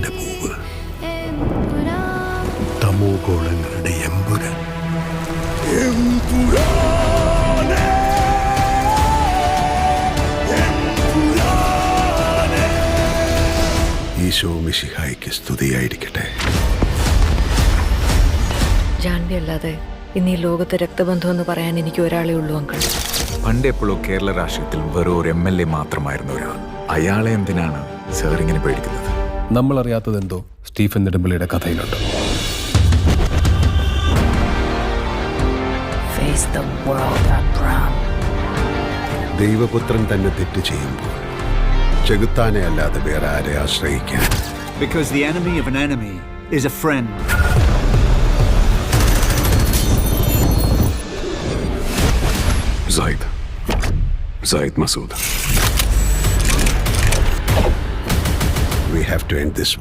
ജ്ഞാനത്തിന്റെ പൂവ്, തമോ ഗോളങ്ങളുടെ എമ്പുരാൻ. ഈശോ മിശിഹായ്ക്ക് സ്തുതിയായിരിക്കട്ടെ. ജാൻവി അല്ലാതെ ഇന്ന് ഈ ലോകത്തെ രക്തബന്ധം എന്ന് പറയാൻ എനിക്ക് ഒരാളേ ഉള്ളൂ അങ്കിൾ. പണ്ടെപ്പോഴോ കേരള രാഷ്ട്രീയത്തിൽ വെറും ഒരു MLA മാത്രമായിരുന്നു ഒരാൾ. അയാളെ എന്തിനാണ് സാർ ഇങ്ങനെ പേടിക്കുന്നത്? നമ്മൾ അറിയാത്തതെന്തോ സ്റ്റീഫൻ നെടുമ്പള്ളിയുടെ കഥയിലുണ്ട്. ദൈവപുത്രൻ തന്നെ തെറ്റ് ചെയ്യുമ്പോൾ ചെകുത്താനെ അല്ലാതെ വേറെ ആരെ ആശ്രയിക്കാൻ? Because the enemy of an enemy is a friend. Zaid Masood. We have to end this